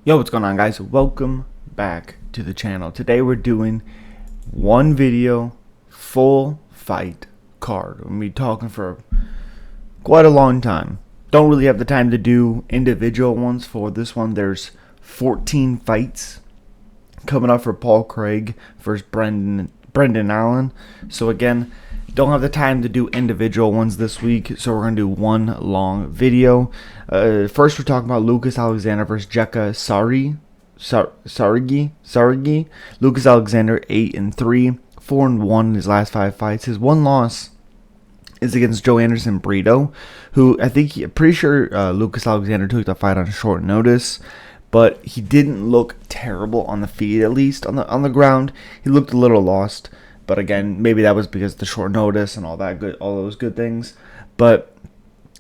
Yo, what's going on, guys? Welcome back to the channel. Today we're doing one video, full fight card. We're going to be talking for quite a long time. Don't really have the time to do individual ones for this one. There's 14 fights coming up for Paul Craig versus Brendan Allen. So again, don't have the time to do individual ones this week, so we're going to do one long video. First, we're talking about Lucas Alexander versus Jekka Saragi. Lucas Alexander 8-3, 4-1 in his last 5 fights. His one loss is against Joe Anderson Brito, who pretty sure Lucas Alexander took the fight on short notice. But he didn't look terrible on the feet, at least on the ground. He looked a little lost. But again, maybe that was because of the short notice and all those good things. But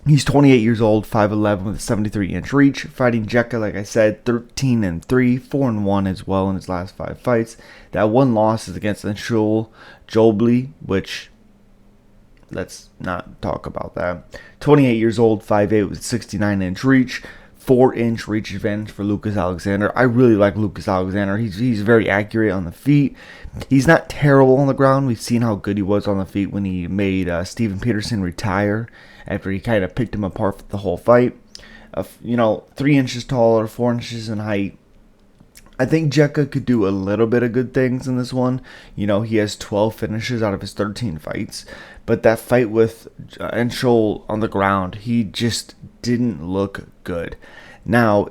he's 28 years old, 5'11", with a 73-inch reach. Fighting Jekka, like I said, 13-3, 4-1 as well in his last 5 fights. That one loss is against Anshul Jobli, which let's not talk about that. 28 years old, 5'8", with 69-inch reach. 4-inch reach advantage for Lucas Alexander. I really like Lucas Alexander. He's very accurate on the feet. He's not terrible on the ground. We've seen how good he was on the feet when he made Steven Peterson retire after he kind of picked him apart for the whole fight. 3 inches taller, 4 inches in height. I think Jekka could do a little bit of good things in this one. He has 12 finishes out of his 13 fights. But that fight with Anshul on the ground, he just didn't look good. Now,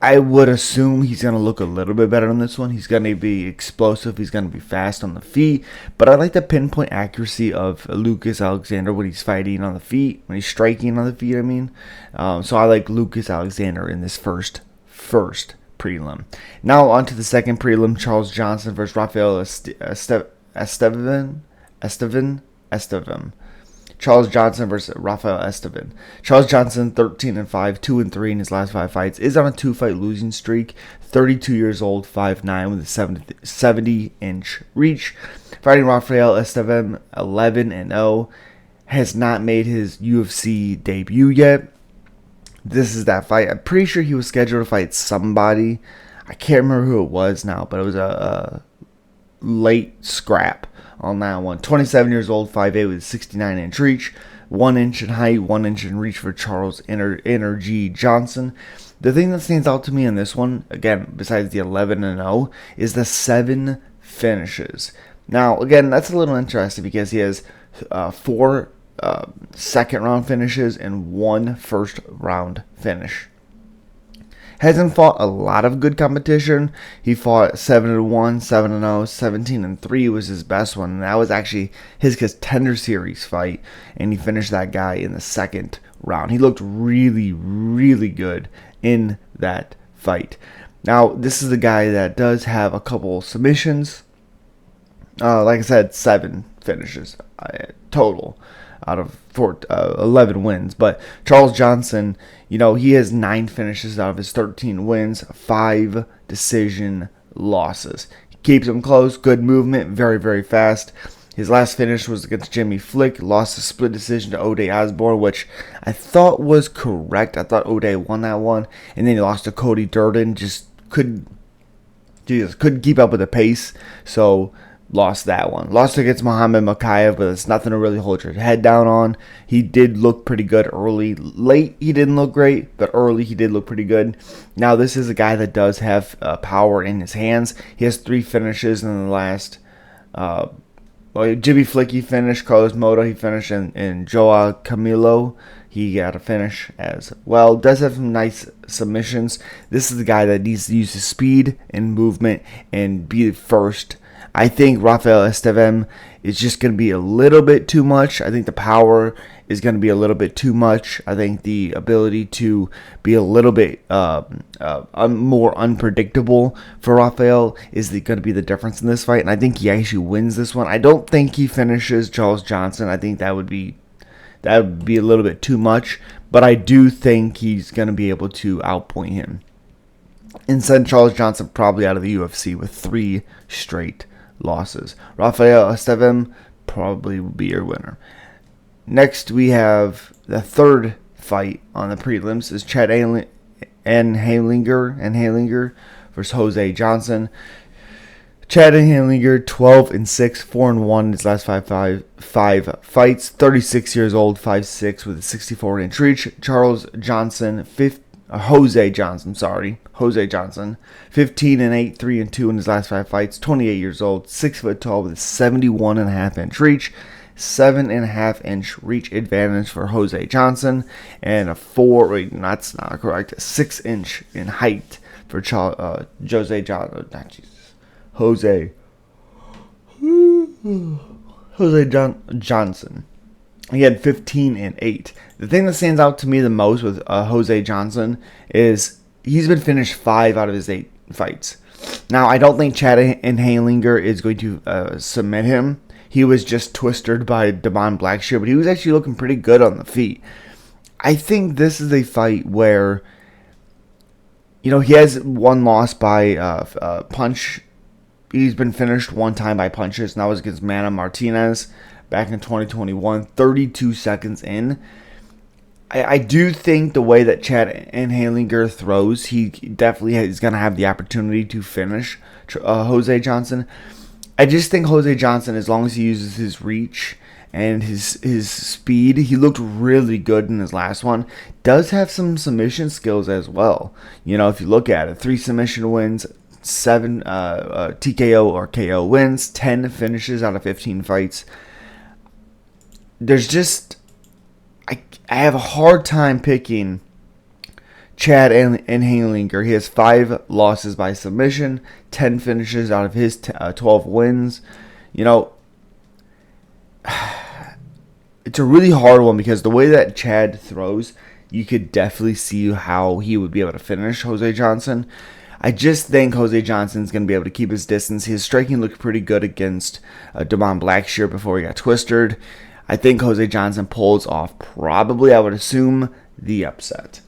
I would assume he's going to look a little bit better on this one. He's going to be explosive. He's going to be fast on the feet. But I like the pinpoint accuracy of Lucas Alexander when he's fighting on the feet, when he's striking on the feet, I mean. So I like Lucas Alexander in this first prelim. Now on to the second prelim, Charles Johnson versus Rafael Estevan. Charles Johnson versus Rafael Estevan. Charles Johnson, 13-5, 2-3 in his last 5 fights, is on a 2-fight losing streak. 32 years old, 5'9", with a 70-inch reach. Fighting Rafael Estevan, 11-0, has not made his UFC debut yet. This is that fight. I'm pretty sure he was scheduled to fight somebody. I can't remember who it was now, but it was a late scrap on that one. 27 years old, 5'8", with a 69-inch reach. 1 inch in height, 1 inch in reach for Charles Energy Johnson. The thing that stands out to me in this one, again, besides the 11-0, is the 7 finishes. Now, again, that's a little interesting because he has 4 second-round finishes and 1 first-round finish. Hasn't fought a lot of good competition. He fought 7-1, 7-0, 17-3 was his best one. And that was actually his Contender Series fight. And he finished that guy in the second round. He looked really, really good in that fight. Now, this is the guy that does have a couple submissions. Like I said, 7 finishes total out of 11 wins. But Charles Johnson, he has 9 finishes out of his 13 wins, 5 decision losses. He keeps them close, good movement, very, very fast. His last finish was against Jimmy Flick, lost a split decision to O'Day Osborne, which I thought was correct. I thought O'Day won that one. And then he lost to Cody Durden, just couldn't keep up with the pace. So lost that one. Lost against Muhammad Makayev, but it's nothing to really hold your head down on. He did look pretty good early. Late, he didn't look great, but early, he did look pretty good. Now, this is a guy that does have power in his hands. He has 3 finishes in the last. Jimmy Flick, he finished. Carlos Moto, he finished. And Joao Camilo, he got a finish as well. Does have some nice submissions. This is the guy that needs to use his speed and movement and be first. I think Rafael Estevan is just going to be a little bit too much. I think the power is going to be a little bit too much. I think the ability to be a little bit more unpredictable for Rafael is going to be the difference in this fight. And I think he actually wins this one. I don't think he finishes Charles Johnson. I think that would be a little bit too much. But I do think he's going to be able to outpoint him and send Charles Johnson probably out of the UFC with 3 straight losses. Rafael Estevan probably will be your winner. Next, we have the third fight on the prelims is Chad and Halinger versus Jose Johnson. Chad Halinger, 12-6, 4-1 in his last five fights. 36 years old, 5'6", with a 64-inch reach. Jose Johnson, 15-8, 3-2 in his last 5 fights. 28 years old, 6 foot tall, with a 71.5-inch reach. 7.5-inch reach advantage for Jose Johnson, and a 6-inch in height for Jose Johnson. Johnson. He had 15-8. The thing that stands out to me the most with Jose Johnson is he's been finished 5 out of his 8 fights. Now, I don't think Chad Halinger is going to submit him. He was just twisted by Damon Blackshear, but he was actually looking pretty good on the feet. I think this is a fight where, he has one loss by punch. He's been finished one time by punches, and that was against Mana Martinez back in 2021, 32 seconds in. I do think the way that Chad Halinger throws, he definitely is going to have the opportunity to finish Jose Johnson. I just think Jose Johnson, as long as he uses his reach and his speed, he looked really good in his last one. Does have some submission skills as well. If you look at it, 3 submission wins, 7 TKO or KO wins, 10 finishes out of 15 fights. There's just, I have a hard time picking Chad and Halinger. He has 5 losses by submission, 10 finishes out of his 12 wins. It's a really hard one because the way that Chad throws, you could definitely see how he would be able to finish Jose Johnson. I just think Jose Johnson's going to be able to keep his distance. His striking looked pretty good against Damon Blackshear before he got twisted. I think Jose Johnson pulls off probably, I would assume, the upset.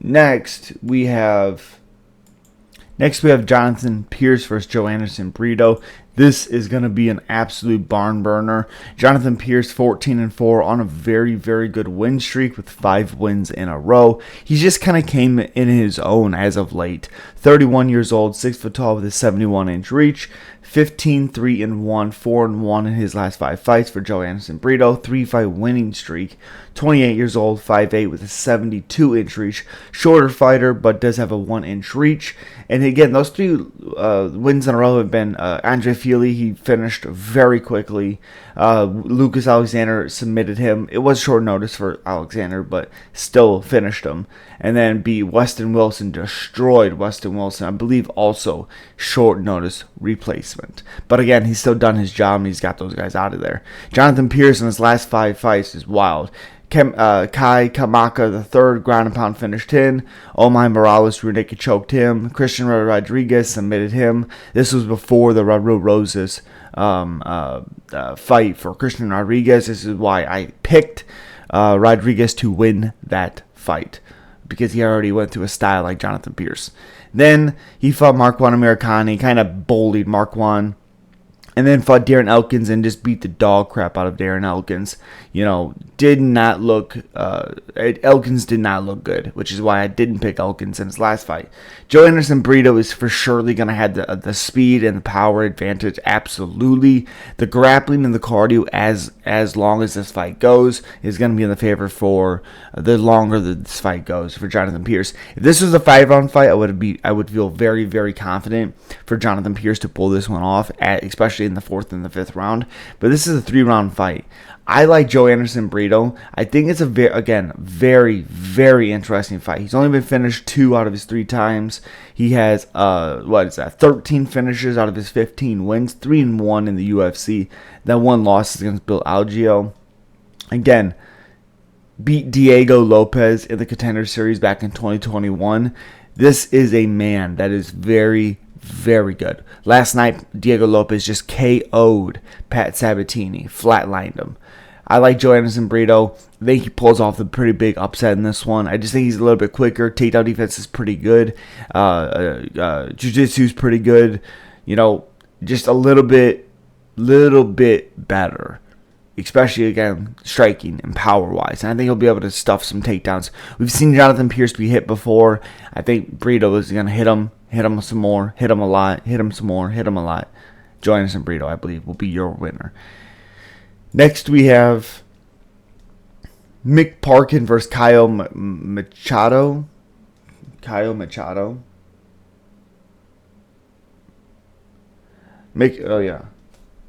Next, we have Jonathan Pierce versus Joe Anderson Brito. This is going to be an absolute barn burner. Jonathan Pierce, 14-4 on a very, very good win streak with 5 wins in a row. He just kind of came in his own as of late. 31 years old, 6 foot tall with a 71-inch reach. 15-3-1, 4-1 in his last 5 fights for Joe Anderson Brito. 3-fight winning streak. 28 years old, 5'8", with a 72-inch reach. Shorter fighter, but does have a 1-inch reach. And again, those 3 wins in a row have been Andre Fili. He finished very quickly. Lucas Alexander submitted him. It was short notice for Alexander, but still finished him. And then beat Weston Wilson, destroyed Weston Wilson. I believe also short notice replacement. But again, he's still done his job, and he's got those guys out of there. Jonathan Pierce in his last 5 fights is wild. Kai Kamaka III, ground and pound finished him. Omai Morales, Rudeka choked him. Christian Rodriguez submitted him. This was before the Raul Rosas fight for Christian Rodriguez. This is why I picked Rodriguez to win that fight, because he already went through a style like Jonathan Pierce. Then he fought Marquand Americani, kind of bullied Marquand. And then fought Darren Elkins and just beat the dog crap out of Darren Elkins. Did not look, Elkins did not look good, which is why I didn't pick Elkins in his last fight. Joe Anderson Brito is for surely going to have the speed and the power advantage, absolutely. The grappling and the cardio, as long as this fight goes, is going to be in the favor for the longer this fight goes for Jonathan Pierce. If this was a 5-round fight, I would feel very, very confident for Jonathan Pierce to pull this one off, especially in the 4th and the 5th round. But this is a 3-round fight. I like Joe Anderson Brito. I think it's very, very interesting fight. He's only been finished 2 out of his 3 times. He has 13 finishes out of his 15 wins, 3-1 in the UFC. That 1 loss is against Bill Algeo. Again, beat Diego Lopez in the Contender Series back in 2021. This is a man that is very, very good. Last night, Diego Lopez just KO'd Pat Sabatini, flatlined him. I like Joe Anderson Brito. I think he pulls off a pretty big upset in this one. I just think he's a little bit quicker. Takedown defense is pretty good. Jiu-jitsu is pretty good. Just a little bit better especially, again, striking and power-wise. And I think he'll be able to stuff some takedowns. We've seen Jonathan Pierce be hit before. I think Brito is going to hit him some more, hit him a lot, hit him some more, hit him a lot. Jonas and Brito, I believe, will be your winner. Next, we have Mick Parkin versus Kyle Machado. Kyle Machado. Oh, yeah.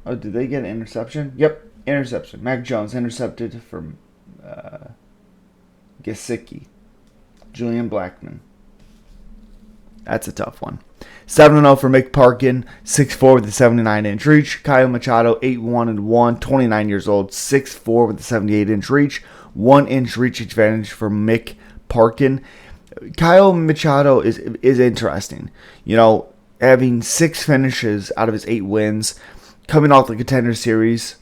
Oh, did they get an interception? Yep, interception. Mac Jones intercepted from Gesicki. Julian Blackman. That's a tough one. 7-0 for Mick Parkin, 6'4" with a 79-inch reach. Kyle Machado, 8-1-1, 29 years old, 6'4" with a 78-inch reach. 1-inch reach advantage for Mick Parkin. Kyle Machado is interesting. You know, having 6 finishes out of his 8 wins, coming off the Contender Series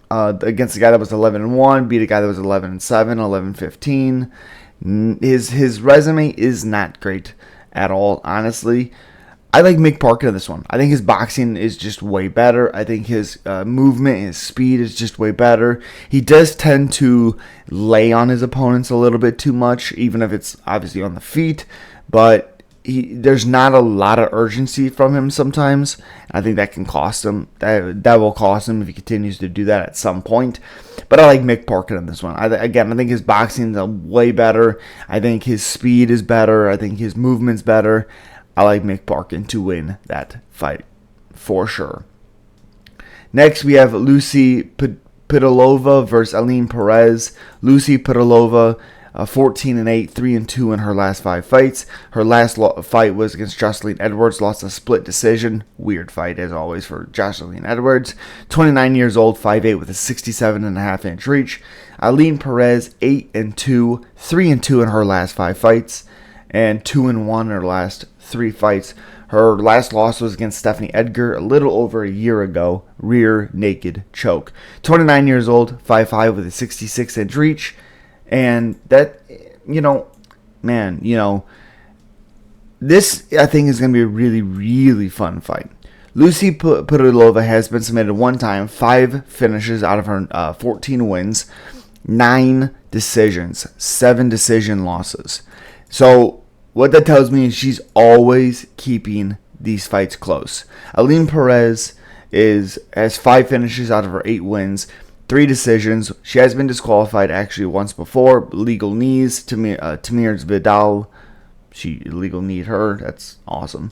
against a guy that was 11-1, beat a guy that was 11-7, 11-15. His resume is not great at all, honestly. I like Mick Parkin in this one. I think his boxing is just way better. I think his movement, his speed is just way better. He does tend to lay on his opponents a little bit too much, even if it's obviously on the feet. But there's not a lot of urgency from him sometimes. I think that can cost him. That will cost him if he continues to do that at some point. But I like Mick Parkin in this one. I think his boxing is way better. I think his speed is better. I think his movement's better. I like Mick Parkin to win that fight for sure. Next, we have Lucy Pitalova versus Aline Perez. Lucy Pitalova, 14-8, 3-2 in her last 5 fights. Her last fight was against Jocelyn Edwards, lost a split decision. Weird fight, as always, for Jocelyn Edwards. 29 years old, 5'8", with a 67.5-inch reach. Aline Perez, 8-2, 3-2 in her last 5 fights, and 2-1 in her last 3 fights. Her last loss was against Stephanie Edgar a little over a year ago. Rear naked choke. 29 years old, 5'5", with a 66-inch reach. And that, this, I think, is going to be a really, really fun fight. Lucy Pitalova has been submitted 1 time, 5 finishes out of her 14 wins, 9 decisions, 7 decision losses. So what that tells me is she's always keeping these fights close. Aline Perez has 5 finishes out of her 8 wins, 3 decisions. She has been disqualified actually once before. Legal knees. Tamir's Vidal. She legal kneed her. That's awesome.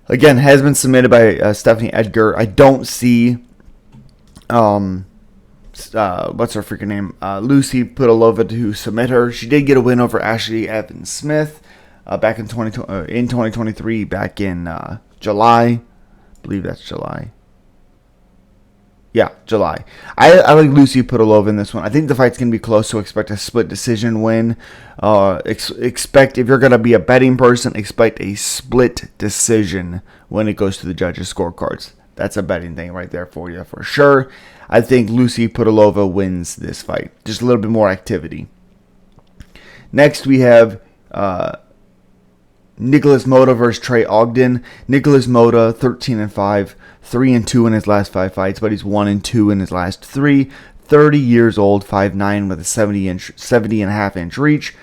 Again, has been submitted by Stephanie Edgar. I don't see what's her freaking name? Lucy Pitalova to submit her. She did get a win over Ashley Evans Smith back in 2023, back in July. I believe that's July. Yeah, July. I like Lucy Pitalova in this one. I think the fight's going to be close, so expect a split decision win. Expect, if you're going to be a betting person, expect a split decision when it goes to the judges' scorecards. That's a betting thing right there for you, for sure. I think Lucy Pitalova wins this fight. Just a little bit more activity. Next, we have Nicholas Mota versus Trey Ogden. Nicholas Mota, 13-5, 3-2 in his last 5 fights, but he's 1-2 in his last 3. 30 years old, 5'9", with a 70.5-inch reach.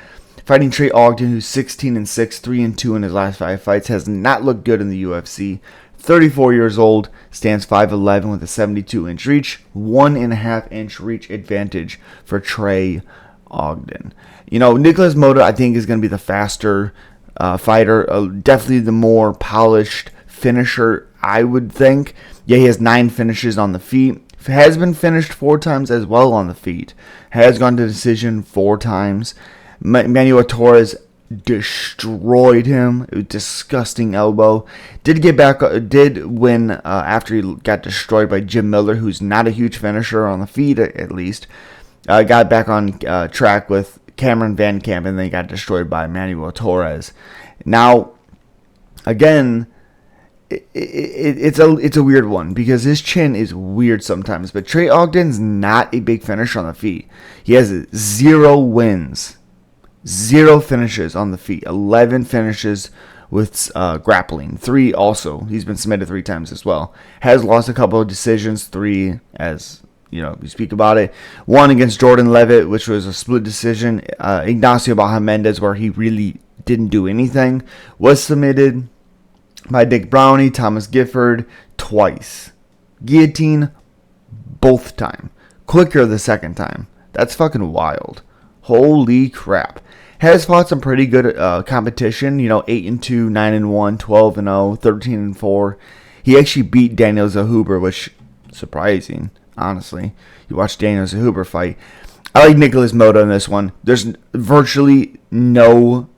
Fighting Trey Ogden, who's 16-6, 3-2 in his last 5 fights, has not looked good in the UFC. 34 years old, stands 5'11", with a 72-inch reach. 1.5-inch reach advantage for Trey Ogden. Nicholas Mota, I think, is going to be the faster fighter, definitely the more polished finisher, I would think. Yeah, he has 9 finishes on the feet. Has been finished 4 times as well on the feet. Has gone to decision 4 times. Manuel Torres destroyed him. It was a disgusting elbow. Did win after he got destroyed by Jim Miller, who's not a huge finisher on the feet, at least. Got back on track with Cameron Van Camp, and then got destroyed by Manuel Torres. Now, again, it's a weird one because his chin is weird sometimes. But Trey Ogden's not a big finisher on the feet. He has 0 wins, 0 finishes on the feet, 11 finishes with grappling, 3 also. He's been submitted 3 times as well. Has lost a couple of decisions, 3 as you speak about it. One against Jordan Levitt, which was a split decision. Ignacio Mendes, where he really didn't do anything, was submitted by Dick Brownie, Thomas Gifford twice. Guillotine both time. Quicker the second time. That's fucking wild. Holy crap. Has fought some pretty good competition. 8-2, 9-1, 12-0, 13-4. He actually beat Daniel Zahuber, which surprising, honestly. You watch Daniel Zahuber fight. I like Nicholas Mota in this one. There's virtually no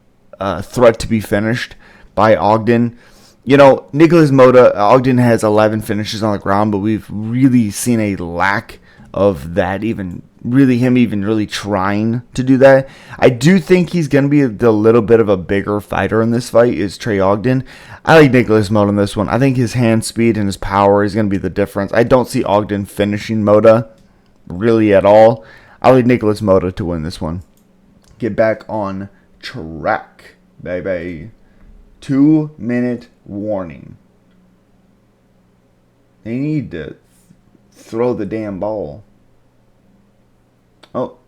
threat to be finished by Ogden. Nicholas Mota, Ogden has 11 finishes on the ground, but we've really seen a lack of that, him really trying to do that. I do think he's going to be the little bit of a bigger fighter in this fight is Trey Ogden. I like Nicholas Mota in this one. I think his hand speed and his power is going to be the difference. I don't see Ogden finishing Mota really at all. I like Nicholas Mota to win this one. Get back on track, baby. 2-minute warning. They need to throw the damn ball. Oh,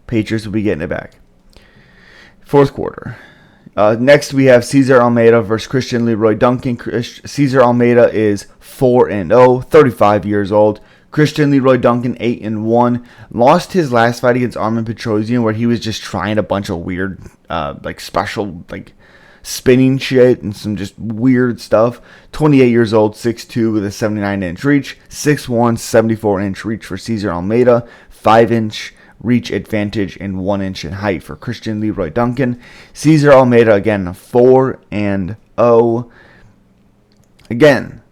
Patriots will be getting it back. Fourth quarter. Next we have Cesar Almeida versus Christian Leroy Duncan. Cesar Almeida is 4-0, 35 years old. Christian Leroy Duncan 8-1. Lost his last fight against Armen Petrosian, where he was just trying a bunch of weird, special, spinning shit and some just weird stuff. 28 years old, 6'2", with a 79-inch reach. 6'1", 74-inch reach for Cesar Almeida. 5-inch reach advantage and 1 inch in height for Christian Leroy Duncan. Cesar Almeida, again, 4-0. Again,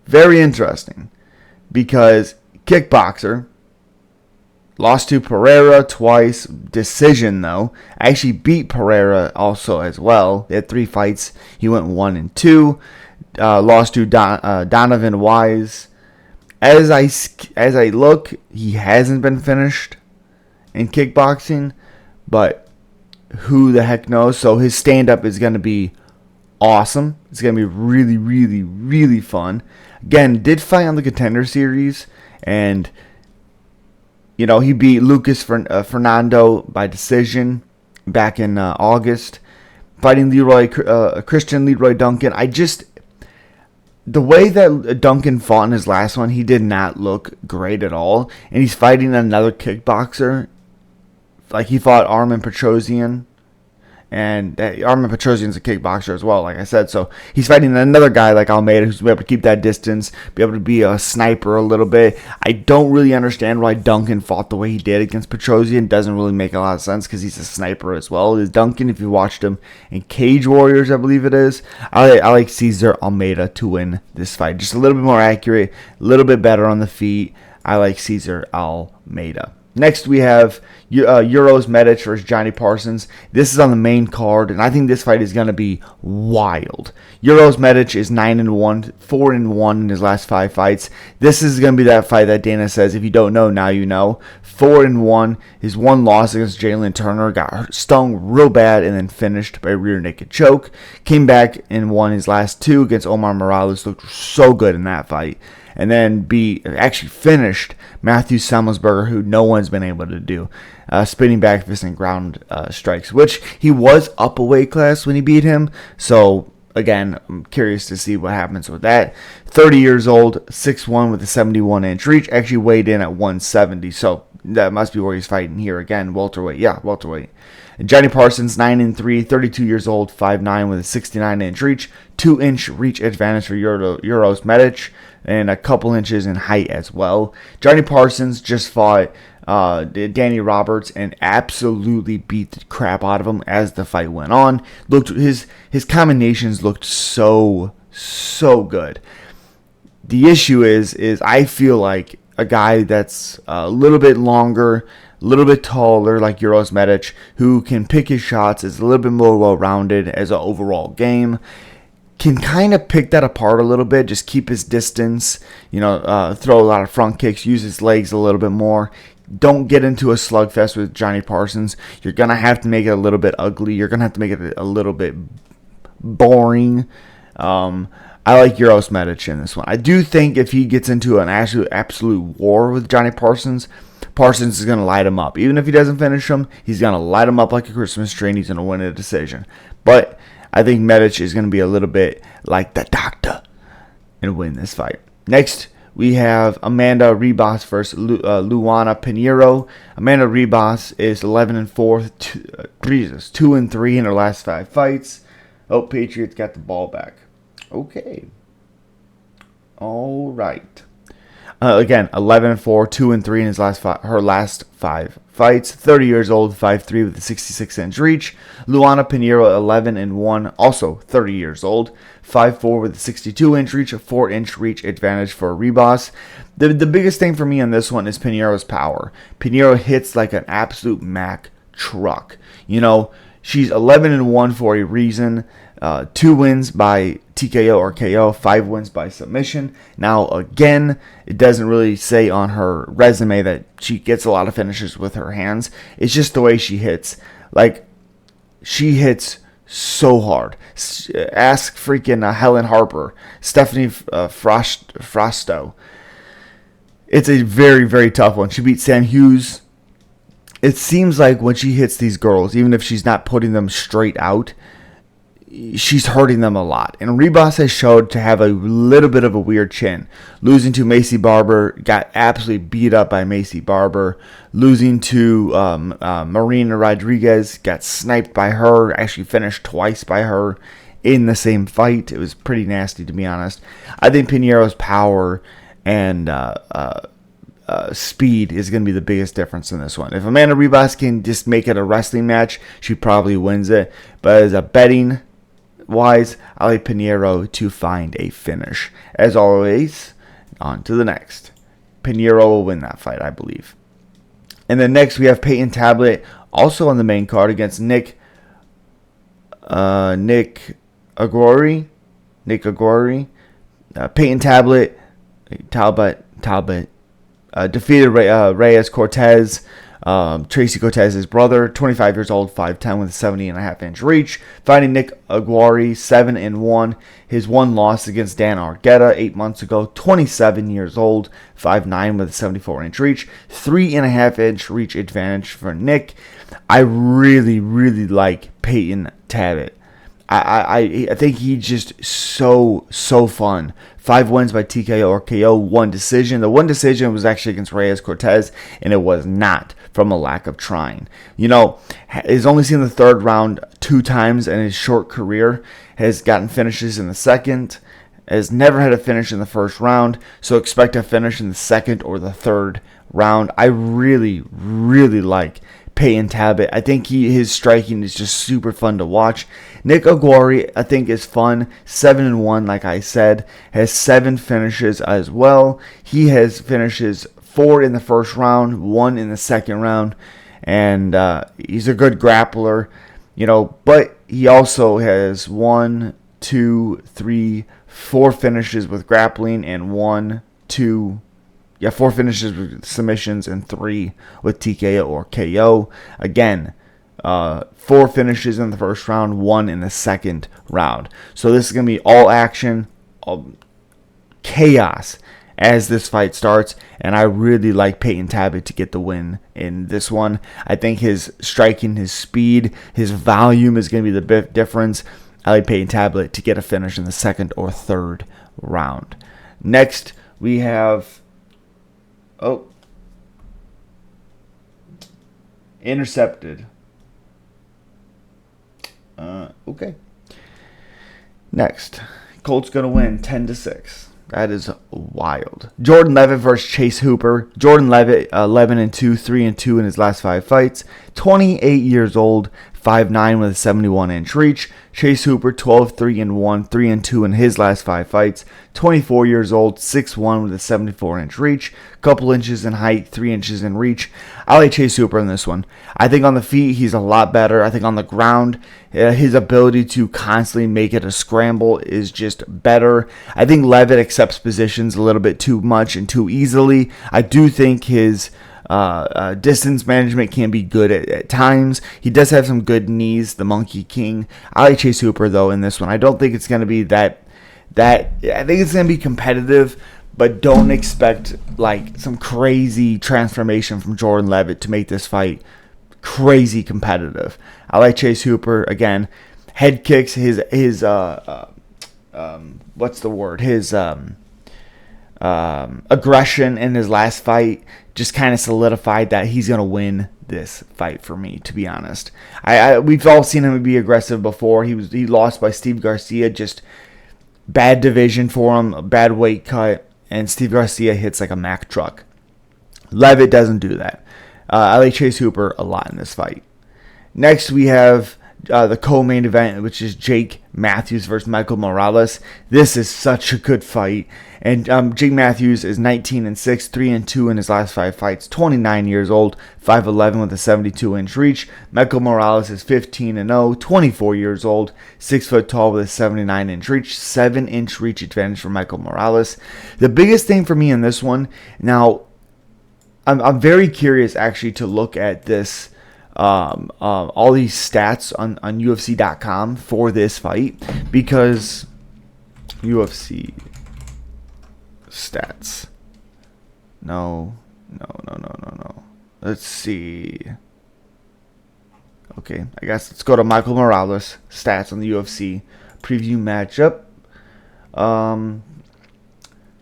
very interesting because kickboxer. Lost to Pereira twice. Decision, though. Actually beat Pereira also as well. They had 3 fights. He went 1-2. Lost to Donovan Wise. As I look, he hasn't been finished in kickboxing. But who the heck knows? So his stand-up is going to be awesome. It's going to be really, really, really fun. Again, did fight on the Contender Series. And he beat Lucas Fernando by decision back in August. Fighting Christian Leroy Duncan. The way that Duncan fought in his last one, he did not look great at all. And he's fighting another kickboxer. He fought Armen Petrosian. And Armen Petrosian's a kickboxer as well, like I said. So he's fighting another guy like Almeida who's able to keep that distance, be able to be a sniper a little bit. I don't really understand why Duncan fought the way he did against Petrosian. Doesn't really make a lot of sense because he's a sniper as well. Is Duncan, if you watched him in Cage Warriors, I believe it is. I like Cesar Almeida to win this fight. Just a little bit more accurate, a little bit better on the feet. I like Cesar Almeida. Next, we have Euros Medic versus Johnny Parsons. This is on the main card, and I think this fight is going to be wild. Euros Medic is 9-1, 4-1 in his last 5 fights. This is going to be that fight that Dana says, if you don't know, now you know. 4-1. His one loss against Jalen Turner got stung real bad and then finished by rear naked choke. Came back and won his last 2 against Omar Morales. Looked so good in that fight. And then actually finished Matthew Semelsberger, who no one's been able to do. Spinning back fist and ground strikes, which he was up a weight class when he beat him. So, again, I'm curious to see what happens with that. 30 years old, 6'1", with a 71-inch reach. Actually weighed in at 170, so that must be where he's fighting here again. Welterweight. Yeah, welterweight. Johnny Parsons, 9-3, 32 years old, 5'9", with a 69-inch reach. 2-inch reach advantage for Euros Medic. And a couple inches in height as well. Johnny Parsons just fought Danny Roberts and absolutely beat the crap out of him as the fight went on. His combinations looked so good. The issue is I feel like a guy that's a little bit longer, a little bit taller, like Euros Medic, who can pick his shots, is a little bit more well-rounded as an overall game, can kind of pick that apart a little bit, just keep his distance, throw a lot of front kicks, use his legs a little bit more. Don't get into a slugfest with Johnny Parsons. You're going to have to make it a little bit ugly. You're going to have to make it a little bit boring. I like Uros Medic in this one. I do think if he gets into an absolute war with Johnny Parsons, Parsons is going to light him up. Even if he doesn't finish him, he's going to light him up like a Christmas tree, and he's going to win a decision. But I think Medic is going to be a little bit like the doctor and win this fight. Next, we have Amanda Rebos versus Lana Panero. Amanda Rebos is 11-4, 2-3 in her last 5 fights. Oh, Patriots got the ball back. Okay. All right. Again, 11-4, 2-3 in his her last 5 fights. 30 years old, 5'3" with a 66-inch reach. Lana Panero, 11-1, also 30 years old, 5'4" with a 62-inch reach, a 4-inch reach advantage for Rebos. The biggest thing for me on this one is Panero's power. Panero hits like an absolute Mack truck. You know, she's 11-1 for a reason. 2 wins by TKO or KO, 5 wins by submission. Now, again, it doesn't really say on her resume that she gets a lot of finishes with her hands. It's just the way she hits. Like, she hits so hard. Ask freaking Helen Harper, Stephanie Frosto. It's a very, very tough one. She beat Sam Hughes. It seems like when she hits these girls, even if she's not putting them straight out, she's hurting them a lot. And Rebos has showed to have a little bit of a weird chin. Losing to Macy Barber, got absolutely beat up by Macy Barber. Losing to Marina Rodriguez, got sniped by her. Actually finished twice by her in the same fight. It was pretty nasty, to be honest. I think Panero's power and speed is going to be the biggest difference in this one. If Amanda Rebos can just make it a wrestling match, she probably wins it. But as a betting wise, I like Panero to find a finish. As always, on to the next. Panero will win that fight, I believe. And then next we have Peyton Tablet, also on the main card, against Nick Aguirre. Peyton Tablet defeated Reyes Cortez. Tracy Cortez's brother, 25 years old, 5'10", with a 70.5-inch reach. Fighting Nick Aguirre, 7-1. His one loss against Dan Argueta 8 months ago, 27 years old, 5'9", with a 74-inch reach. 3.5-inch reach advantage for Nick. I really, really like Peyton Tablet. I think he's just so fun. 5 wins by TKO or KO, 1 decision. The 1 decision was actually against Reyes Cortez, and it was not from a lack of trying. You know, he's only seen the 3rd round 2 times in his short career, has gotten finishes in the 2nd, has never had a finish in the 1st round, so expect a finish in the 2nd or the 3rd round. I really, really like Peyton Tablet. I think his striking is just super fun to watch. Nick Aguirre, I think, is fun. 7-1, like I said. Has 7 finishes as well. He has finishes 4 in the 1st round, 1 in the 2nd round. And he's a good grappler, you know. But he also has 1, 2, 3, 4 finishes with grappling and 4 finishes with submissions and 3 with TKO or KO. Again, 4 finishes in the 1st round, 1 in the 2nd round. So this is going to be all action, chaos as this fight starts. And I really like Peyton Tablet to get the win in this one. I think his striking, his speed, his volume is going to be the difference. I like Peyton Tablet to get a finish in the 2nd or 3rd round. Next, we have... intercepted. Okay. Next, Colts gonna win 10-6. That is wild. Jordan Levitt versus Chase Hooper. Jordan Levitt, 11-2, 3-2 in his last 5 fights. 28 years old, 5'9" with a 71-inch reach. Chase Hooper, 12-3-1, 3-2 in his last 5 fights. 24 years old, 6'1" with a 74-inch reach. Couple inches in height, 3 inches in reach. I like Chase Hooper in this one. I think on the feet, he's a lot better. I think on the ground, his ability to constantly make it a scramble is just better. I think Levitt accepts positions a little bit too much and too easily. I do think his distance management can be good at times. He does have some good knees, the Monkey King. I like Chase Hooper, though, in this one. I don't think it's going to be that that I think it's going to be competitive, but don't expect like some crazy transformation from Jordan Leavitt to make this fight crazy competitive. I like Chase Hooper again. Head kicks, his what's the word? His aggression in his last fight just kind of solidified that he's gonna win this fight for me. To be honest, we've all seen him be aggressive before. He lost by Steve Garcia, just bad division for him, a bad weight cut, and Steve Garcia hits like a Mack truck. Leavitt doesn't do that. I like Chase Hooper a lot in this fight. Next, we have the co-main event, which is Jake Matthews versus Michael Morales. This is such a good fight. And Jake Matthews is 19-6, 3-2 in his last 5 fights, 29 years old, 5'11 with a 72-inch reach. Michael Morales is 15-0, 24 years old, 6 foot tall with a 79-inch reach, 7-inch reach advantage for Michael Morales. The biggest thing for me in this one, now, I'm very curious actually to look at this. All these stats on UFC.com for this fight, because UFC stats. No. Let's see. Okay, I guess let's go to Michael Morales stats on the UFC preview matchup.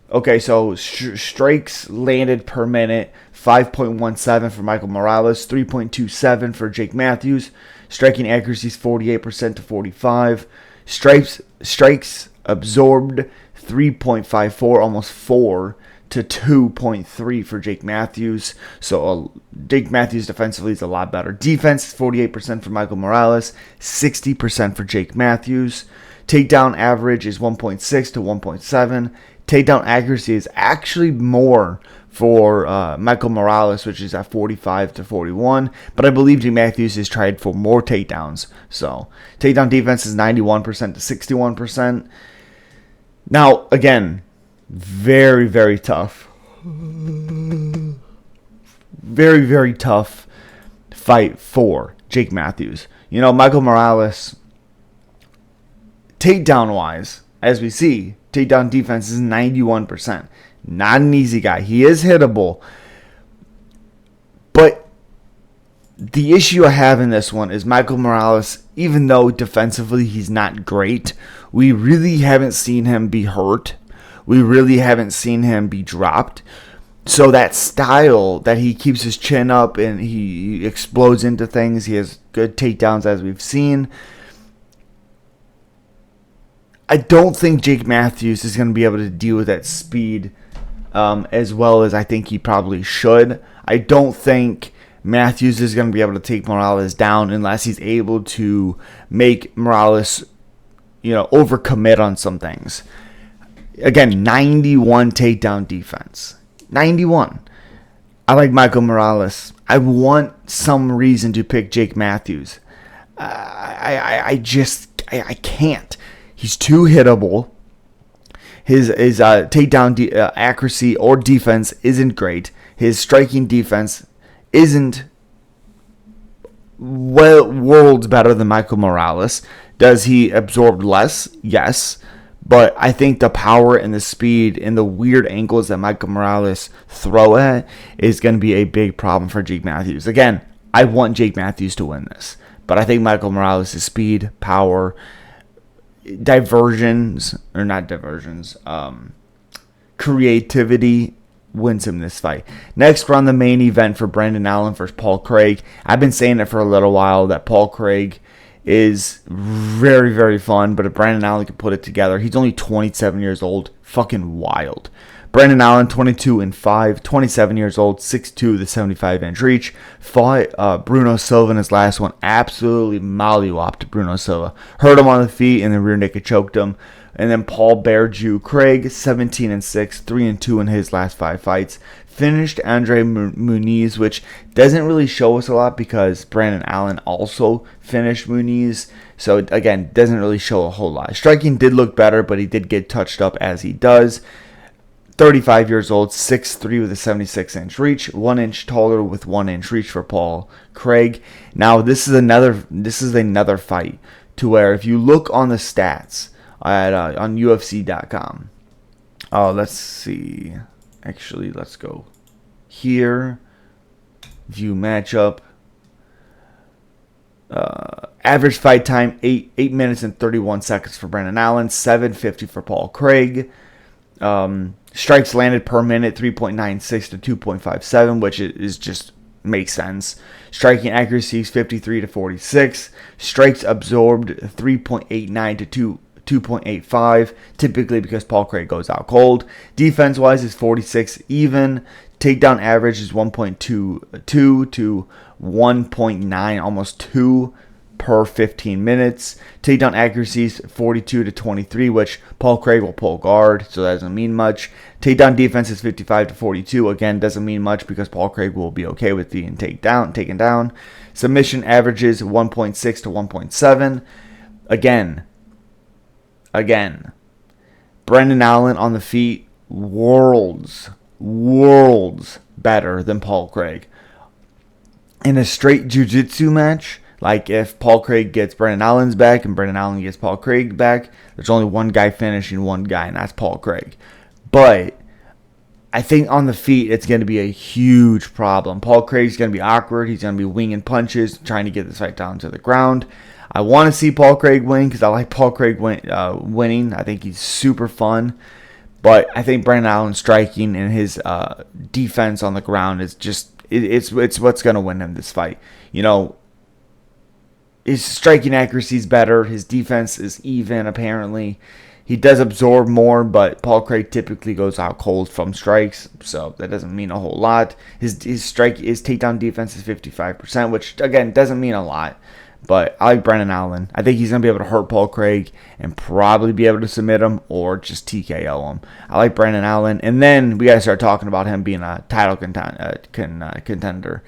Okay, so strikes landed per minute, 5.17 for Michael Morales, 3.27 for Jake Matthews. Striking accuracy is 48% to 45. Strikes absorbed, 3.54, almost 4 to 2.3 for Jake Matthews. So Jake Matthews defensively is a lot better. Defense is 48% for Michael Morales, 60% for Jake Matthews. Takedown average is 1.6 to 1.7. Takedown accuracy is actually more for Michael Morales, which is at 45 to 41. But I believe Jake Matthews has tried for more takedowns. So takedown defense is 91% to 61%. Now, again, very, very tough. Very, very tough fight for Jake Matthews. You know, Michael Morales, takedown-wise, as we see, takedown defense is 91%. Not an easy guy. He is hittable. But the issue I have in this one is Michael Morales, even though defensively he's not great, we really haven't seen him be hurt. We really haven't seen him be dropped. So that style that he keeps his chin up and he explodes into things, he has good takedowns as we've seen. I don't think Jake Matthews is going to be able to deal with that speed as well as I think he probably should. I don't think Matthews is going to be able to take Morales down unless he's able to make Morales, overcommit on some things. Again, 91 takedown defense. 91. I like Michael Morales. I want some reason to pick Jake Matthews. I can't. He's too hittable. His takedown accuracy or defense isn't great. His striking defense isn't worlds better than Michael Morales. Does he absorb less? Yes. But I think the power and the speed and the weird angles that Michael Morales throw at is going to be a big problem for Jake Matthews. Again, I want Jake Matthews to win this. But I think Michael Morales' speed, power, creativity wins him this fight. Next, we're on the main event for Brendan Allen versus Paul Craig. I've been saying it for a little while that Paul Craig is very, very fun, but if Brendan Allen can put it together, he's only 27 years old. Fucking wild. Brendan Allen, 22-5, 27 years old, 6'2", with a 75-inch reach. Fought Bruno Silva in his last one. Absolutely mollywopped Bruno Silva. Hurt him on the feet and the rear naked choked him. And then Paul Bear Jew Craig, 17-6, 3-2 in his last 5 fights. Finished Andre Muniz, which doesn't really show us a lot because Brandon Allen also finished Muniz. So, again, doesn't really show a whole lot. Striking did look better, but he did get touched up as he does. 35 years old, 6'3", with a 76-inch reach. 1 inch taller with 1 inch reach for Paul Craig. Now, this is another fight to where if you look on the stats on UFC.com. Let's see. Actually, let's go here. View matchup. Average fight time 8 minutes and 31 seconds for Brendan Allen, 7:50 for Paul Craig. Strikes landed per minute 3.96 to 2.57, which is just makes sense. Striking accuracy is 53 to 46. Strikes absorbed 3.89 to 2.85, typically because Paul Craig goes out cold. Defense wise is 46 even. Takedown average is 1.22 to 1.9, almost 2 per 15 minutes. Takedown accuracy is 42 to 23, which Paul Craig will pull guard, so that doesn't mean much. Takedown defense is 55 to 42. Again, doesn't mean much because Paul Craig will be okay with being taken down. Submission averages 1.6 to 1.7. Again, Brendan Allen on the feet, worlds better than Paul Craig. In a straight jiu-jitsu match, like if Paul Craig gets Brendan Allen's back and Brendan Allen gets Paul Craig back, there's only one guy finishing one guy, and that's Paul Craig. But I think on the feet, it's going to be a huge problem. Paul Craig's going to be awkward. He's going to be winging punches, trying to get this fight down to the ground. I want to see Paul Craig win because I like Paul Craig winning. I think he's super fun. But I think Brendan Allen striking and his defense on the ground is just it's what's going to win him this fight. You know, his striking accuracy is better. His defense is even, apparently. He does absorb more, but Paul Craig typically goes out cold from strikes, so that doesn't mean a whole lot. His takedown defense is 55%, which, again, doesn't mean a lot. But I like Brendan Allen. I think he's going to be able to hurt Paul Craig and probably be able to submit him or just TKO him. I like Brendan Allen. And then we got to start talking about him being a title contender.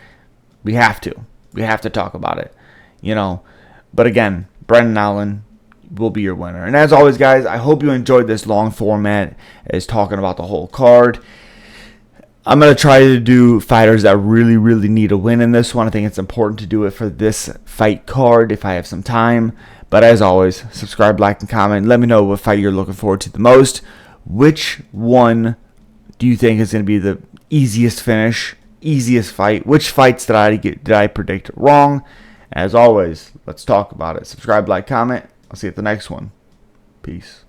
We have to. We have to talk about it. You know. But again, Brendan Allen will be your winner. And as always, guys, I hope you enjoyed this long format as talking about the whole card. I'm going to try to do fighters that really need a win in this one. I think it's important to do it for this fight card if I have some time. But as always, subscribe, like, and comment. Let me know what fight you're looking forward to the most. Which one do you think is going to be the easiest finish, easiest fight? Which fights did I predict wrong? As always, let's talk about it. Subscribe, like, comment. I'll see you at the next one. Peace.